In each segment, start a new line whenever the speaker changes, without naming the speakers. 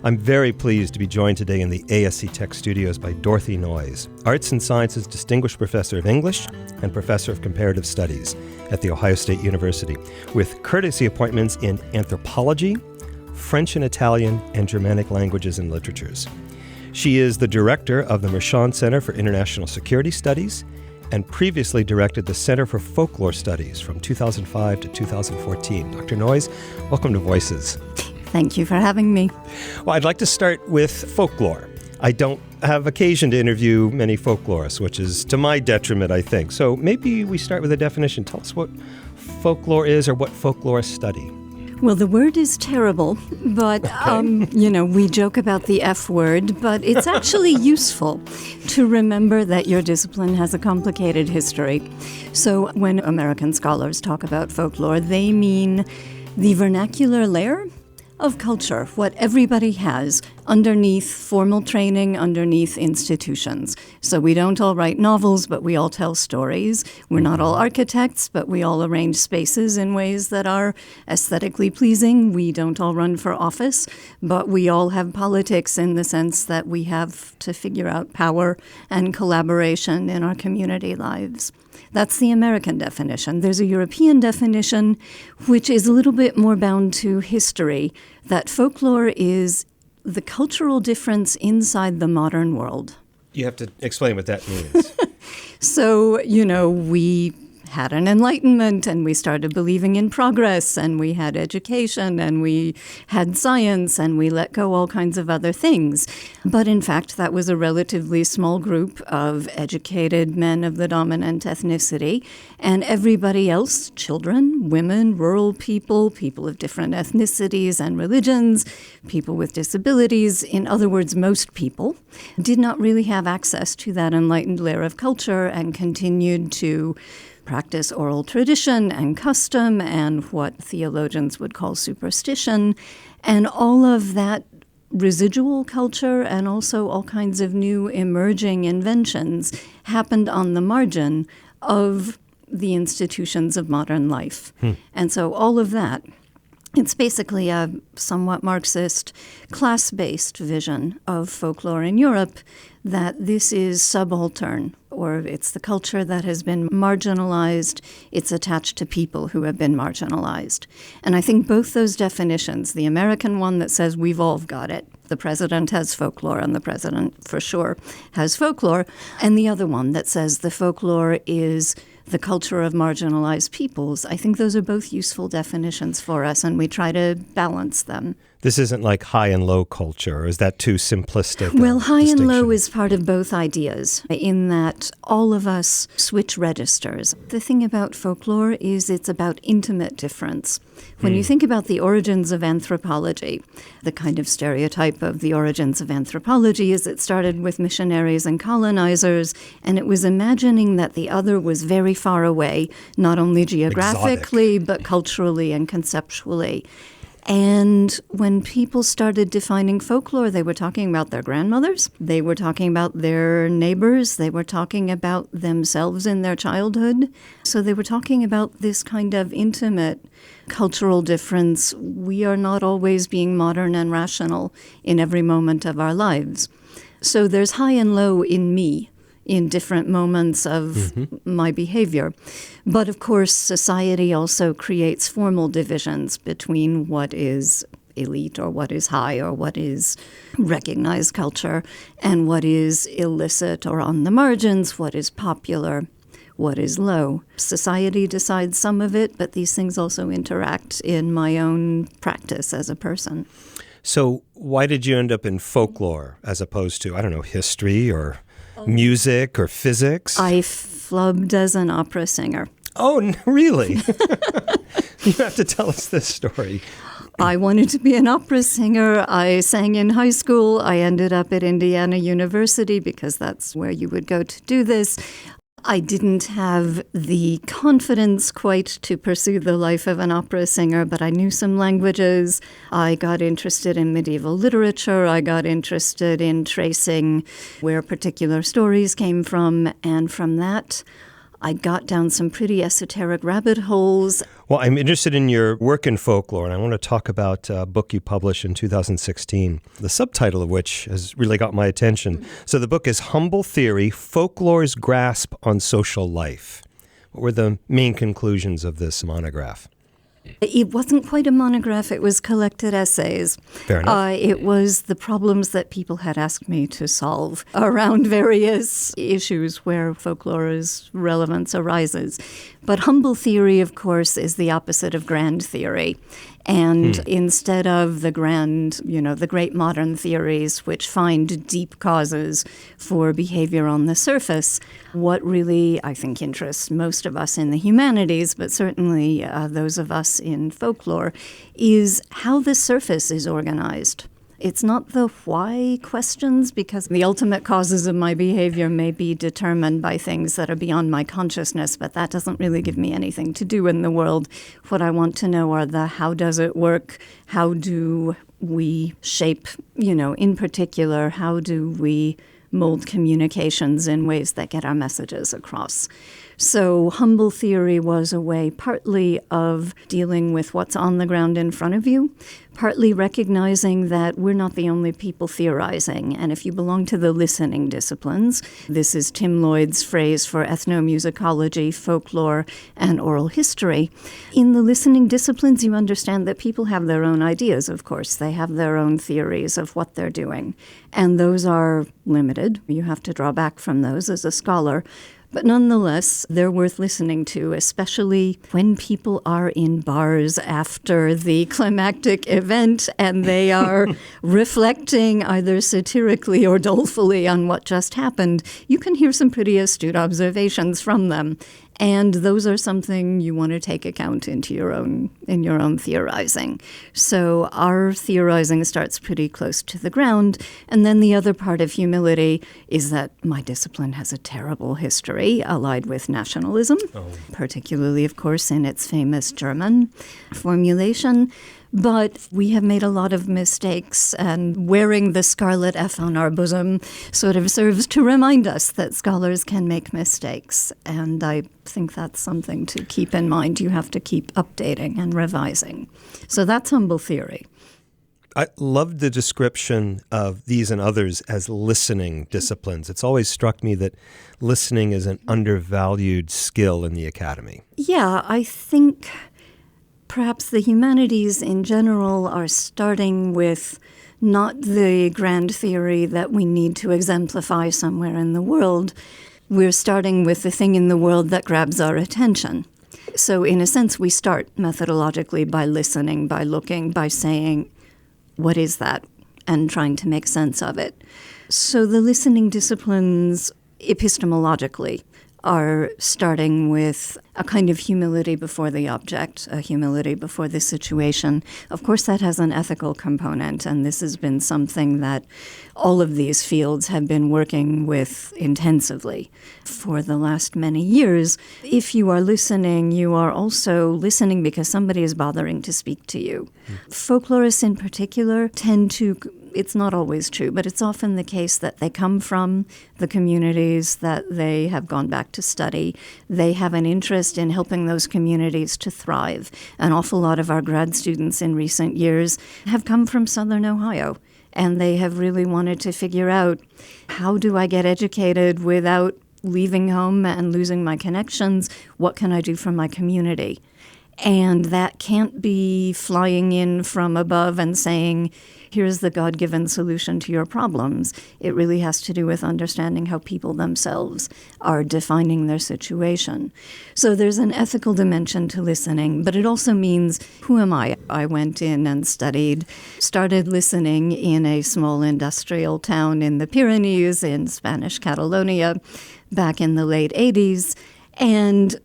I'm very pleased to be joined today in the ASC Tech Studios by Dorothy Noyes, Arts and Sciences Distinguished Professor of English and Professor of Comparative Studies at The Ohio State University, with courtesy appointments in anthropology, French and Italian, and Germanic languages and literatures. She is the director of the Mershon Center for International Security Studies and previously directed the Center for Folklore Studies from 2005 to 2014. Dr. Noyes, welcome to Voices.
Thank you for having me.
Well, I'd like to start with folklore. I don't have occasion to interview many folklorists, which is to my detriment, I think. So maybe we start with a definition. Tell us what folklore is or what folklorists study.
Well, the word is terrible, but, we joke about the F word, but it's actually useful to remember that your discipline has a complicated history. So when American scholars talk about folklore, they mean the vernacular layer of culture, what everybody has underneath formal training, underneath institutions. So we don't all write novels, but we all tell stories. We're not all architects, but we all arrange spaces in ways that are aesthetically pleasing. We don't all run for office, but we all have politics in the sense that we have to figure out power and collaboration in our community lives. That's the American definition. There's a European definition, which is a little bit more bound to history, that folklore is the cultural difference inside the modern world.
You have to explain what that means.
So, we had an enlightenment and we started believing in progress and we had education and we had science and we let go all kinds of other things. But in fact, that was a relatively small group of educated men of the dominant ethnicity, and everybody else, children, women, rural people, people of different ethnicities and religions, people with disabilities, in other words, most people, did not really have access to that enlightened layer of culture and continued to practice oral tradition and custom and what theologians would call superstition, and all of that residual culture and also all kinds of new emerging inventions happened on the margin of the institutions of modern life. And so all of that, it's basically a somewhat Marxist, class-based vision of folklore in Europe, that this is subaltern, or it's the culture that has been marginalized. It's attached to people who have been marginalized. And I think both those definitions, the American one that says we've all got it, the president has folklore, and the president for sure has folklore, and the other one that says the folklore is the culture of marginalized peoples, I think those are both useful definitions for us, and we try to balance them.
This isn't like high and low culture, or is that too simplistic?
Well, high and low is part of both ideas, in that all of us switch registers. The thing about folklore is it's about intimate difference. When you think about the origins of anthropology, the kind of stereotype of the origins of anthropology is it started with missionaries and colonizers, and it was imagining that the other was very far away, not only geographically, but culturally and conceptually. And when people started defining folklore, they were talking about their grandmothers, they were talking about their neighbors, they were talking about themselves in their childhood. So they were talking about this kind of intimate cultural difference. We are not always being modern and rational in every moment of our lives. So there's high and low in me in different moments of my behavior. But of course, society also creates formal divisions between what is elite or what is high or what is recognized culture and what is illicit or on the margins, what is popular, what is low. Society decides some of it, but these things also interact in my own practice as a person.
So why did you end up in folklore as opposed to, history or music or physics?
I flubbed as an opera singer.
Oh, really? You have to tell us this story.
I wanted to be an opera singer. I sang in high school. I ended up at Indiana University because that's where you would go to do this. I didn't have the confidence quite to pursue the life of an opera singer, but I knew some languages. I got interested in medieval literature. I got interested in tracing where particular stories came from. And from that, I got down some pretty esoteric rabbit holes.
Well, I'm interested in your work in folklore, and I want to talk about a book you published in 2016, the subtitle of which has really got my attention. So the book is Humble Theory, Folklore's Grasp on Social Life. What were the main conclusions of this monograph?
It wasn't quite a monograph. It was collected essays.
Fair enough.
It was the problems that people had asked me to solve around various issues where folklore's relevance arises. But humble theory, of course, is the opposite of grand theory. And instead of the grand, the great modern theories which find deep causes for behavior on the surface, what really, I think, interests most of us in the humanities, but certainly those of us in folklore, is how the surface is organized. It's not the why questions, because the ultimate causes of my behavior may be determined by things that are beyond my consciousness, but that doesn't really give me anything to do in the world. What I want to know are the how does it work, how do we shape, in particular, how do we mold communications in ways that get our messages across. So humble theory was a way partly of dealing with what's on the ground in front of you, partly recognizing that we're not the only people theorizing. And if you belong to the listening disciplines, this is Tim Lloyd's phrase for ethnomusicology, folklore, and oral history. In the listening disciplines, you understand that people have their own ideas, of course. They have their own theories of what they're doing. And those are limited. You have to draw back from those as a scholar. But nonetheless, they're worth listening to, especially when people are in bars after the climactic event and they are reflecting either satirically or dolefully on what just happened. You can hear some pretty astute observations from them. And those are something you want to take account in your own theorizing. So our theorizing starts pretty close to the ground. And then the other part of humility is that my discipline has a terrible history allied with nationalism, particularly, of course, in its famous German formulation. But we have made a lot of mistakes, and wearing the scarlet F on our bosom sort of serves to remind us that scholars can make mistakes. And I think that's something to keep in mind. You have to keep updating and revising. So that's humble theory.
I love the description of these and others as listening disciplines. It's always struck me that listening is an undervalued skill in the academy.
Yeah, I think perhaps the humanities in general are starting with not the grand theory that we need to exemplify somewhere in the world. We're starting with the thing in the world that grabs our attention. So in a sense, we start methodologically by listening, by looking, by saying, what is that? And trying to make sense of it. So the listening disciplines epistemologically are starting with a kind of humility before the object, a humility before the situation. Of course, that has an ethical component, and this has been something that all of these fields have been working with intensively for the last many years. If you are listening, you are also listening because somebody is bothering to speak to you. Folklorists in particular tend to, it's not always true, but it's often the case that they come from the communities that they have gone back to study. They have an interest in helping those communities to thrive. An awful lot of our grad students in recent years have come from Southern Ohio, and they have really wanted to figure out, how do I get educated without leaving home and losing my connections? What can I do for my community? And that can't be flying in from above and saying, here's the God-given solution to your problems. It really has to do with understanding how people themselves are defining their situation. So there's an ethical dimension to listening, but it also means, who am I? I went in and started listening in a small industrial town in the Pyrenees in Spanish Catalonia back in the late 80s, and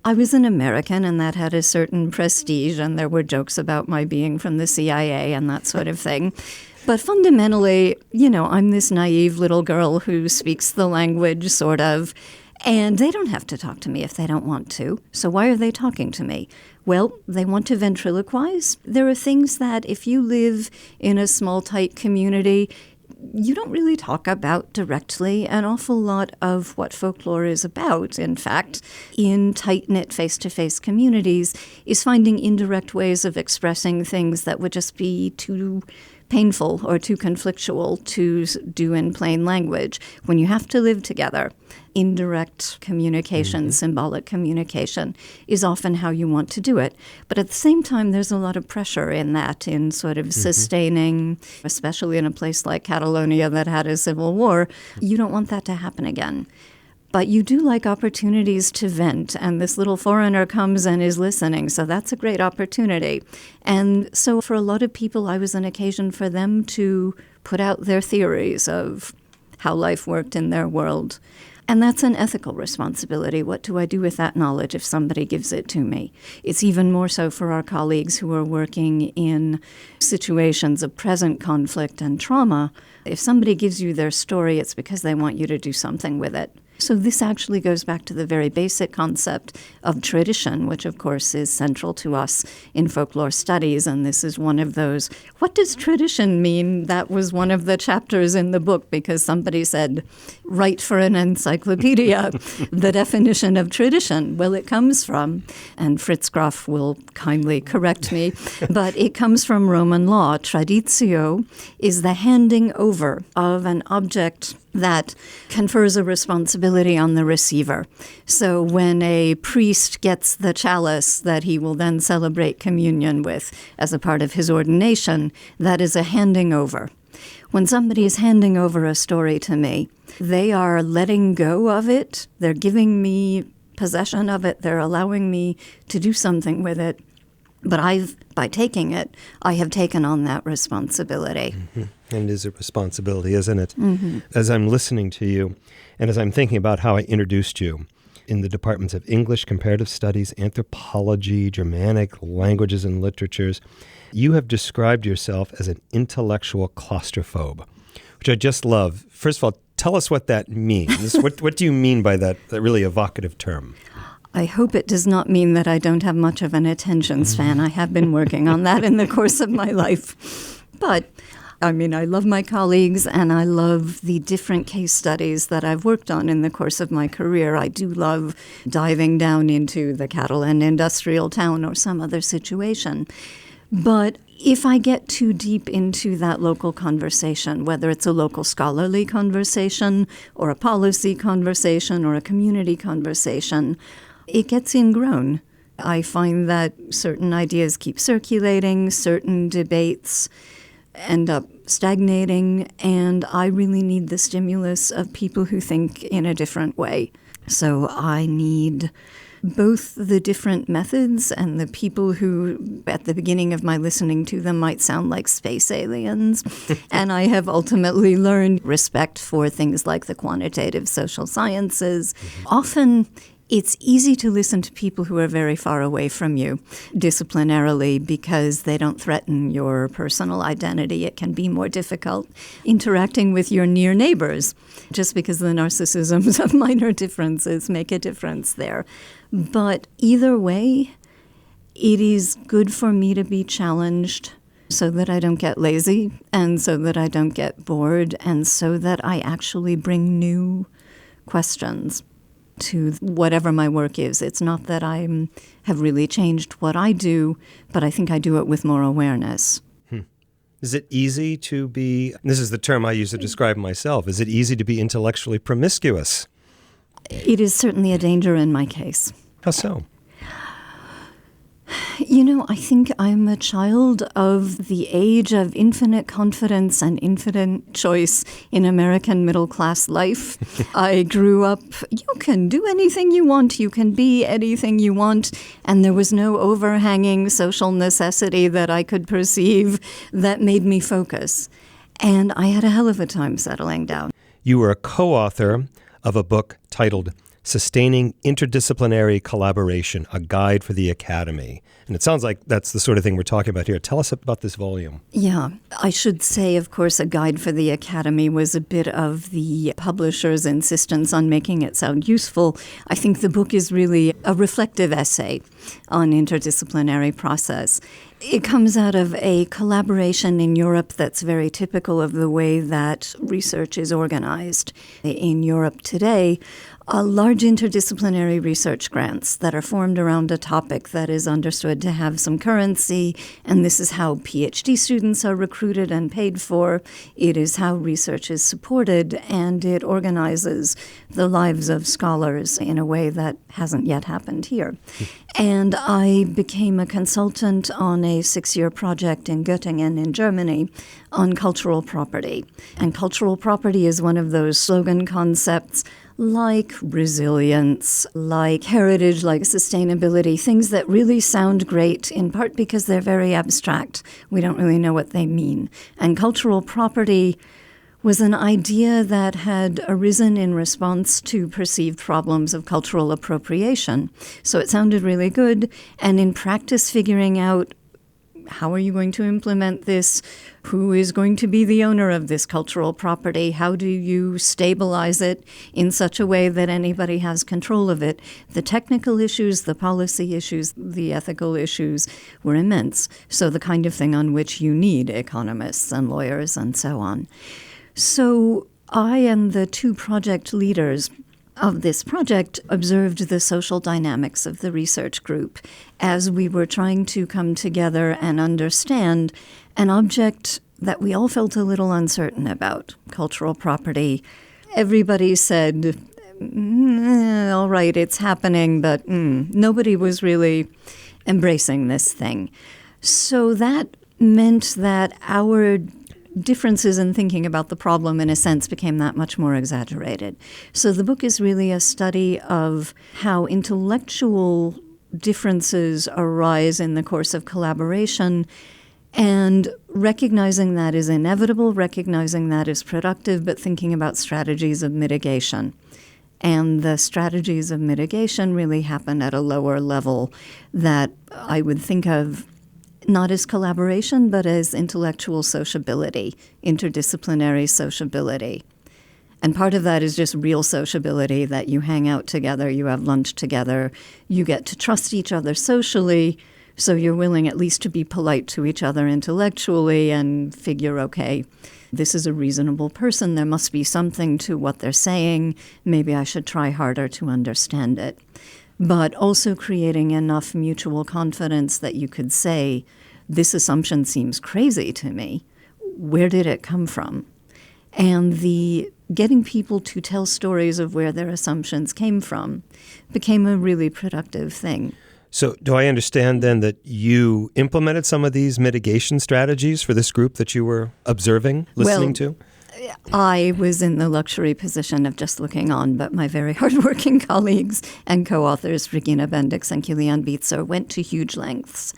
I was an American, and that had a certain prestige, and there were jokes about my being from the CIA and that sort of thing. But fundamentally, I'm this naive little girl who speaks the language, sort of, and they don't have to talk to me if they don't want to. So why are they talking to me? Well, they want to ventriloquize. There are things that if you live in a small, tight community, you don't really talk about directly an awful lot of what folklore is about. In fact, in tight-knit face-to-face communities, is finding indirect ways of expressing things that would just be too painful or too conflictual to do in plain language. When you have to live together, indirect communication, symbolic communication is often how you want to do it. But at the same time, there's a lot of pressure in that, in sort of sustaining, especially in a place like Catalonia that had a civil war. You don't want that to happen again. But you do like opportunities to vent, and this little foreigner comes and is listening, so that's a great opportunity. And so for a lot of people, I was an occasion for them to put out their theories of how life worked in their world. And that's an ethical responsibility. What do I do with that knowledge if somebody gives it to me? It's even more so for our colleagues who are working in situations of present conflict and trauma. If somebody gives you their story, it's because they want you to do something with it. So this actually goes back to the very basic concept of tradition, which of course is central to us in folklore studies. And this is one of those, what does tradition mean? That was one of the chapters in the book because somebody said, write for an encyclopedia the definition of tradition. Well, it comes from, and Fritz Graf will kindly correct me, but it comes from Roman law. Traditio is the handing over of an object that confers a responsibility on the receiver. So when a priest gets the chalice that he will then celebrate communion with as a part of his ordination, that is a handing over. When somebody is handing over a story to me, they are letting go of it. They're giving me possession of it. They're allowing me to do something with it. But by taking it, I have taken on that responsibility.
And it is a responsibility, isn't it? As I'm listening to you, and as I'm thinking about how I introduced you in the departments of English, Comparative Studies, Anthropology, Germanic, Languages and Literatures, you have described yourself as an intellectual claustrophobe, which I just love. First of all, tell us what that means. What do you mean by that really evocative term?
I hope it does not mean that I don't have much of an attention span. I have been working on that in the course of my life. But, I mean, I love my colleagues and I love the different case studies that I've worked on in the course of my career. I do love diving down into the cattle and industrial town or some other situation. But if I get too deep into that local conversation, whether it's a local scholarly conversation or a policy conversation or a community conversation, it gets ingrown. I find that certain ideas keep circulating, certain debates end up stagnating, and I really need the stimulus of people who think in a different way. So I need both the different methods and the people who, at the beginning of my listening to them, might sound like space aliens. And I have ultimately learned respect for things like the quantitative social sciences. Often, it's easy to listen to people who are very far away from you disciplinarily because they don't threaten your personal identity. It can be more difficult interacting with your near neighbors just because the narcissisms of minor differences make a difference there. But either way, it is good for me to be challenged so that I don't get lazy and so that I don't get bored and so that I actually bring new questions to whatever my work is. It's not that I have really changed what I do, but I think I do it with more awareness.
Is it easy to be, this is the term I use to describe myself, is it easy to be intellectually promiscuous?
It is certainly a danger in my case.
How so?
You know, I think I'm a child of the age of infinite confidence and infinite choice in American middle-class life. I grew up, you can do anything you want, you can be anything you want, and there was no overhanging social necessity that I could perceive that made me focus. And I had a hell of a time settling down.
You were a co-author of a book titled Sustaining Interdisciplinary Collaboration, A Guide for the Academy. And it sounds like that's the sort of thing we're talking about here. Tell us about this volume.
Yeah, I should say, of course, A Guide for the Academy was a bit of the publisher's insistence on making it sound useful. I think the book is really a reflective essay on interdisciplinary process. It comes out of a collaboration in Europe that's very typical of the way that research is organized. In Europe today, large interdisciplinary research grants that are formed around a topic that is understood to have some currency, and this is how PhD students are recruited and paid for. It is how research is supported, and it organizes the lives of scholars in a way that hasn't yet happened here. And I became a consultant on a 6-year project in Göttingen in Germany on cultural property. And cultural property is one of those slogan concepts like resilience, like heritage, like sustainability, things that really sound great, in part because they're very abstract. We don't really know what they mean. And cultural property was an idea that had arisen in response to perceived problems of cultural appropriation. So it sounded really good. And in practice, figuring out how are you going to implement this? Who is going to be the owner of this cultural property? How do you stabilize it in such a way that anybody has control of it? The technical issues, the policy issues, the ethical issues were immense. So the kind of thing on which you need economists and lawyers and so on. So I and the 2 project leaders of this project observed the social dynamics of the research group as we were trying to come together and understand an object that we all felt a little uncertain about, cultural property. Everybody said, all right, it's happening, but nobody was really embracing this thing. So that meant that our differences in thinking about the problem, in a sense, became that much more exaggerated. So the book is really a study of how intellectual differences arise in the course of collaboration, and recognizing that is inevitable, recognizing that is productive, but thinking about strategies of mitigation. And the strategies of mitigation really happen at a lower level that I would think of not as collaboration, but as intellectual sociability, interdisciplinary sociability. And part of that is just real sociability, that you hang out together, you have lunch together, you get to trust each other socially, so you're willing at least to be polite to each other intellectually and figure, okay, this is a reasonable person, there must be something to what they're saying, maybe I should try harder to understand it. But also creating enough mutual confidence that you could say, this assumption seems crazy to me. Where did it come from? And the getting people to tell stories of where their assumptions came from became a really productive thing.
So do I understand then that you implemented some of these mitigation strategies for this group that you were observing, listening to?
I was in the luxury position of just looking on, but my very hardworking colleagues and co-authors, Regina Bendix and Kilian Bietzer, went to huge lengths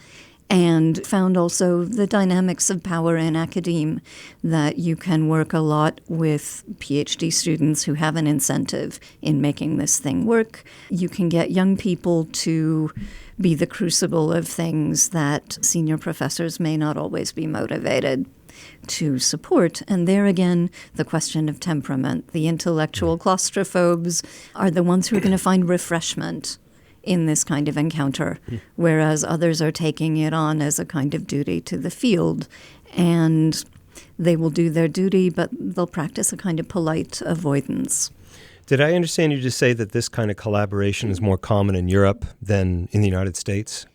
and found also the dynamics of power in academe, that you can work a lot with PhD students who have an incentive in making this thing work. You can get young people to be the crucible of things that senior professors may not always be motivated to support. And there again, the question of temperament. The intellectual claustrophobes are the ones who are going to find refreshment in this kind of encounter, whereas others are taking it on as a kind of duty to the field. And they will do their duty, but they'll practice a kind of polite avoidance.
Did I understand you to say that this kind of collaboration is more common in Europe than in the United States?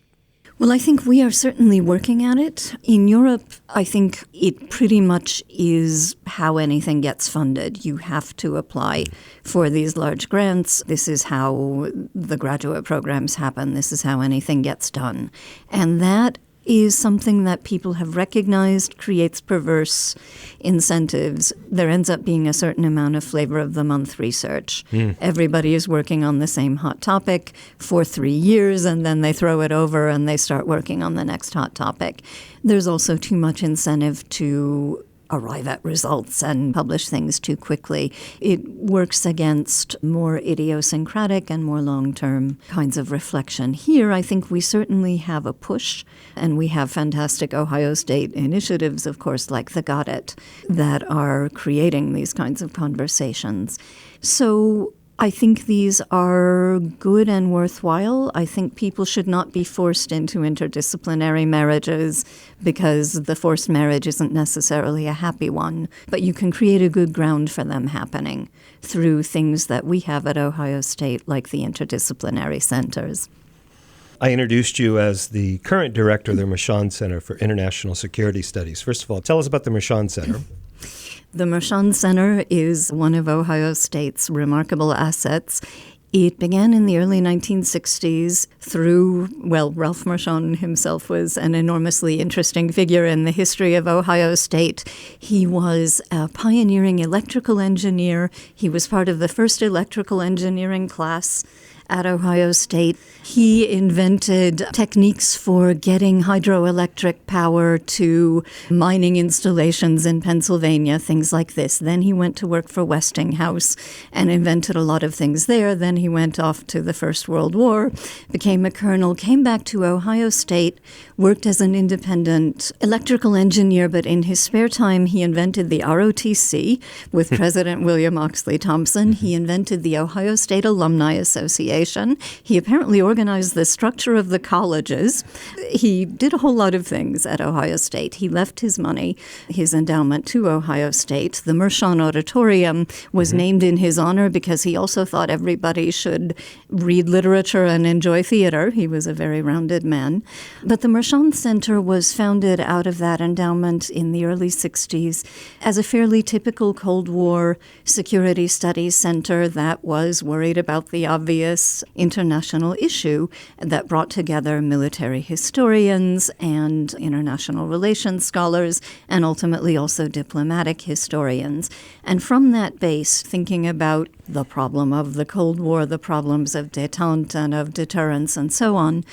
Well, I think we are certainly working at it. In Europe, I think it pretty much is how anything gets funded. You have to apply for these large grants. This is how the graduate programs happen. This is how anything gets done. And that is something that people have recognized creates perverse incentives. There ends up being a certain amount of flavor of the month research. Everybody is working on the same hot topic for 3 years, and then they throw it over and they start working on the next hot topic. There's also too much incentive to arrive at results and publish things too quickly. It works against more idiosyncratic and more long-term kinds of reflection. Here, I think we certainly have a push, and we have fantastic Ohio State initiatives, of course, like the Got It, that are creating these kinds of conversations. So I think these are good and worthwhile. I think people should not be forced into interdisciplinary marriages because the forced marriage isn't necessarily a happy one. But you can create a good ground for them happening through things that we have at Ohio State, like the interdisciplinary centers.
I introduced you as the current director of the Mershon Center for International Security Studies. First of all, tell us about the Mershon Center.
The Mershon Center is one of Ohio State's remarkable assets. It began in the early 1960s through, Ralph Mershon himself was an enormously interesting figure in the history of Ohio State. He was a pioneering electrical engineer. He was part of the first electrical engineering class at Ohio State. He invented techniques for getting hydroelectric power to mining installations in Pennsylvania, things like this. Then he went to work for Westinghouse and invented a lot of things there. Then he went off to the First World War, became a colonel, came back to Ohio State, worked as an independent electrical engineer, but in his spare time he invented the ROTC with President William Oxley Thompson. He invented the Ohio State Alumni Association. He apparently organized the structure of the colleges. He did a whole lot of things at Ohio State. He left his money, his endowment, to Ohio State. The Mershon Auditorium was named in his honor because he also thought everybody should read literature and enjoy theater. He was a very rounded man. But the Mershon Center was founded out of that endowment in the early 60s as a fairly typical Cold War security studies center that was worried about the obvious international issue that brought together military historians and international relations scholars and ultimately also diplomatic historians. And from that base, thinking about the problem of the Cold War, the problems of détente and of deterrence and so on,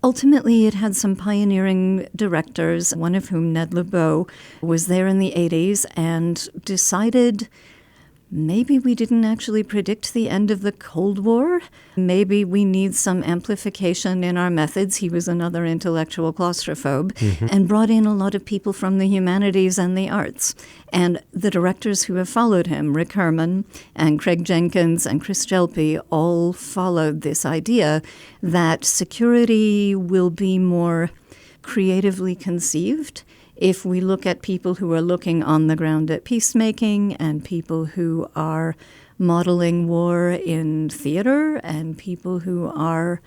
ultimately, it had some pioneering directors, one of whom, Ned LeBeau, was there in the 80s and decided maybe we didn't actually predict the end of the Cold War. Maybe we need some amplification in our methods. He was another intellectual claustrophobe and brought in a lot of people from the humanities and the arts. And the directors who have followed him, Rick Herman and Craig Jenkins and Chris Jelpe, all followed this idea that security will be more creatively conceived if we look at people who are looking on the ground at peacemaking and people who are modeling war in theater and people who are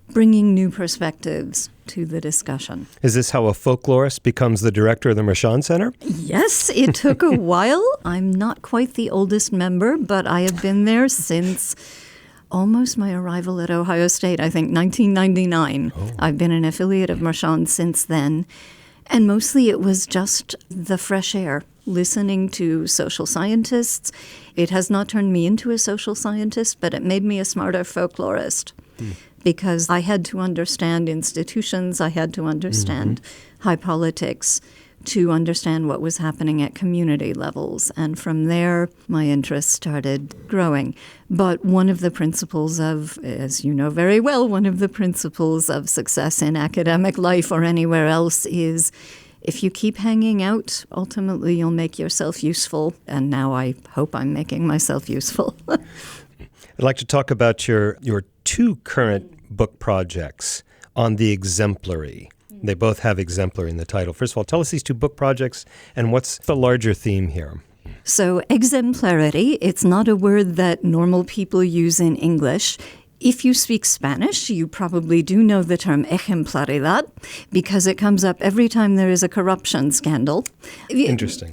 bringing new perspectives to the discussion.
Is this how a folklorist becomes the director of the Mershon Center?
Yes, it took a while. I'm not quite the oldest member, but I have been there since almost my arrival at Ohio State, I think 1999. Oh. I've been an affiliate of Mershon since then. And mostly it was just the fresh air, listening to social scientists. It has not turned me into a social scientist, but it made me a smarter folklorist because I had to understand institutions, I had to understand high politics to understand what was happening at community levels. And from there, my interest started growing. But one of the principles of, as you know very well, one of the principles of success in academic life or anywhere else is if you keep hanging out, ultimately you'll make yourself useful. And now I hope I'm making myself useful.
I'd like to talk about your two current book projects on the exemplary. They both have exemplary in the title. First of all, tell us these two book projects and what's the larger theme here?
So exemplarity, it's not a word that normal people use in English. If you speak Spanish, you probably do know the term ejemplaridad because it comes up every time there is a corruption scandal.
Interesting.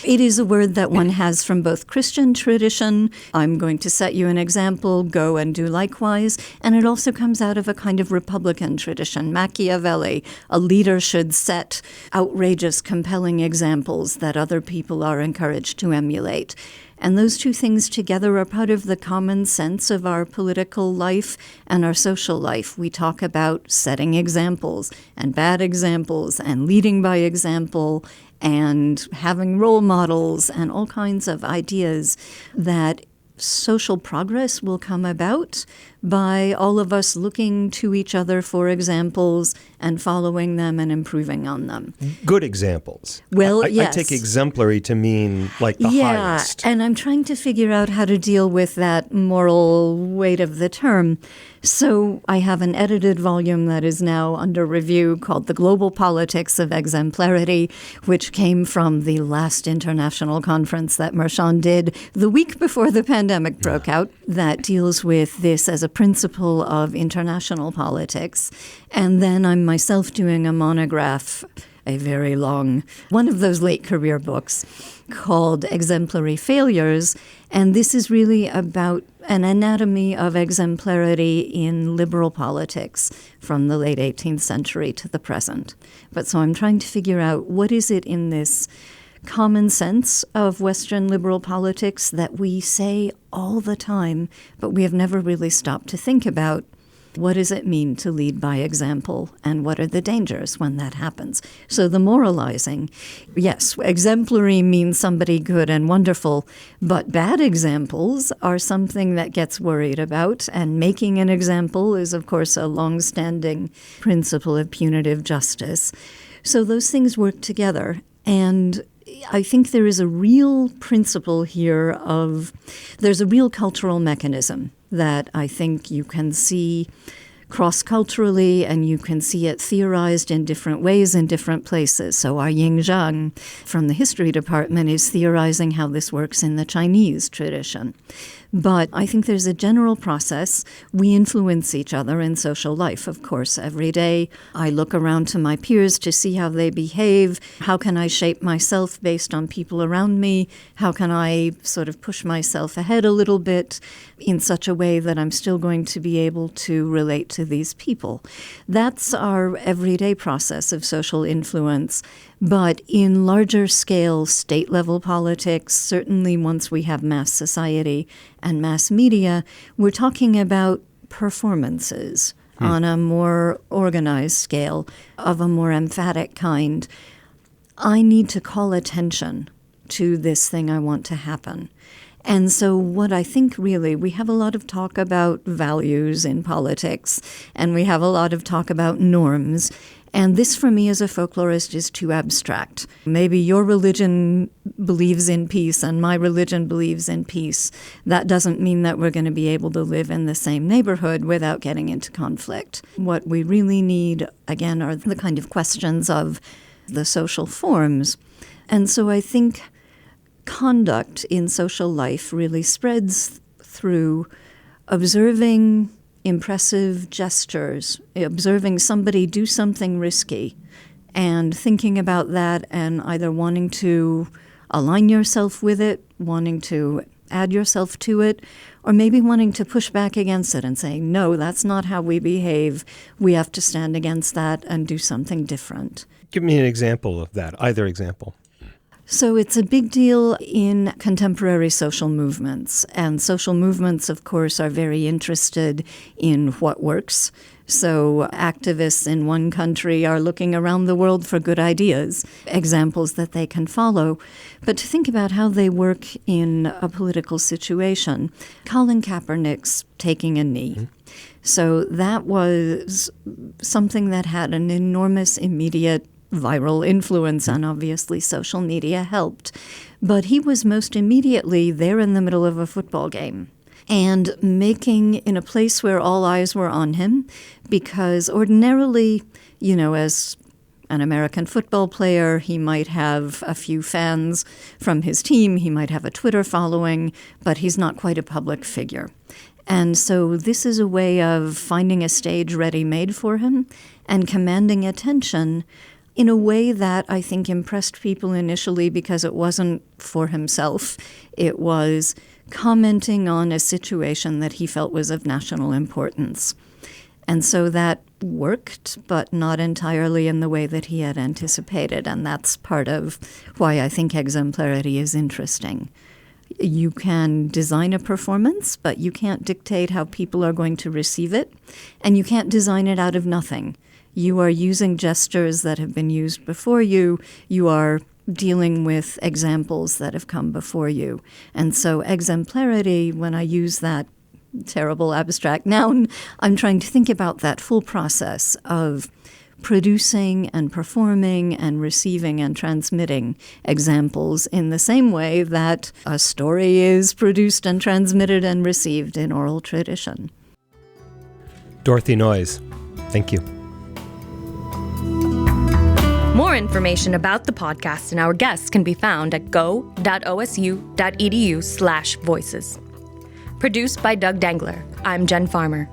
It is a word that one has from both Christian tradition, I'm going to set you an example, go and do likewise, and it also comes out of a kind of Republican tradition. Machiavelli, a leader should set outrageous, compelling examples that other people are encouraged to emulate. And those two things together are part of the common sense of our political life and our social life. We talk about setting examples and bad examples and leading by example and having role models and all kinds of ideas that social progress will come about by all of us looking to each other for examples and following them and improving on them.
Good examples.
Well, yes.
I take exemplary to mean like the highest.
And I'm trying to figure out how to deal with that moral weight of the term. So I have an edited volume that is now under review called The Global Politics of Exemplarity, which came from the last international conference that Mershon did the week before the pandemic broke out, that deals with this as a principle of international politics. And then I'm myself doing a monograph, a very long, one of those late career books called Exemplary Failures. And this is really about an anatomy of exemplarity in liberal politics from the late 18th century to the present. But so I'm trying to figure out what is it in this common sense of Western liberal politics that we say all the time, but we have never really stopped to think about. What does it mean to lead by example, and what are the dangers when that happens? So the moralizing, yes, exemplary means somebody good and wonderful, but bad examples are something that gets worried about, and making an example is, of course, a long-standing principle of punitive justice. So those things work together, and I think there is a real principle here there's a real cultural mechanism that I think you can see cross-culturally, and you can see it theorized in different ways in different places. So our Ying Zhang from the history department is theorizing how this works in the Chinese tradition. But I think there's a general process. We influence each other in social life, of course. Every day I look around to my peers to see how they behave. How can I shape myself based on people around me? How can I sort of push myself ahead a little bit in such a way that I'm still going to be able to relate to these people? That's our everyday process of social influence. But in larger scale, state-level politics, certainly once we have mass society and mass media, we're talking about performances on a more organized scale, of a more emphatic kind. I need to call attention to this thing I want to happen. And so what I think really, we have a lot of talk about values in politics, and we have a lot of talk about norms. And this, for me, as a folklorist, is too abstract. Maybe your religion believes in peace and my religion believes in peace. That doesn't mean that we're going to be able to live in the same neighborhood without getting into conflict. What we really need, again, are the kind of questions of the social forms. And so I think conduct in social life really spreads through observing impressive gestures, observing somebody do something risky and thinking about that and either wanting to align yourself with it, wanting to add yourself to it, or maybe wanting to push back against it and say, no, that's not how we behave. We have to stand against that and do something different.
Give me an example of that, either example.
So it's a big deal in contemporary social movements. And social movements, of course, are very interested in what works. So activists in one country are looking around the world for good ideas, examples that they can follow. But to think about how they work in a political situation, Colin Kaepernick's taking a knee. So that was something that had an enormous immediate viral influence, and obviously social media helped. But he was most immediately there in the middle of a football game and making in a place where all eyes were on him, because ordinarily, you know, as an American football player, he might have a few fans from his team, he might have a Twitter following, but he's not quite a public figure. And so this is a way of finding a stage ready-made for him and commanding attention in a way that I think impressed people initially because it wasn't for himself. It was commenting on a situation that he felt was of national importance. And so that worked, but not entirely in the way that he had anticipated. And that's part of why I think exemplarity is interesting. You can design a performance, but you can't dictate how people are going to receive it. And you can't design it out of nothing. You are using gestures that have been used before you. You are dealing with examples that have come before you. And so exemplarity, when I use that terrible abstract noun, I'm trying to think about that full process of producing and performing and receiving and transmitting examples in the same way that a story is produced and transmitted and received in oral tradition.
Dorothy Noyes, thank you.
More information about the podcast and our guests can be found at go.osu.edu/voices. Produced by Doug Dangler. I'm Jen Farmer.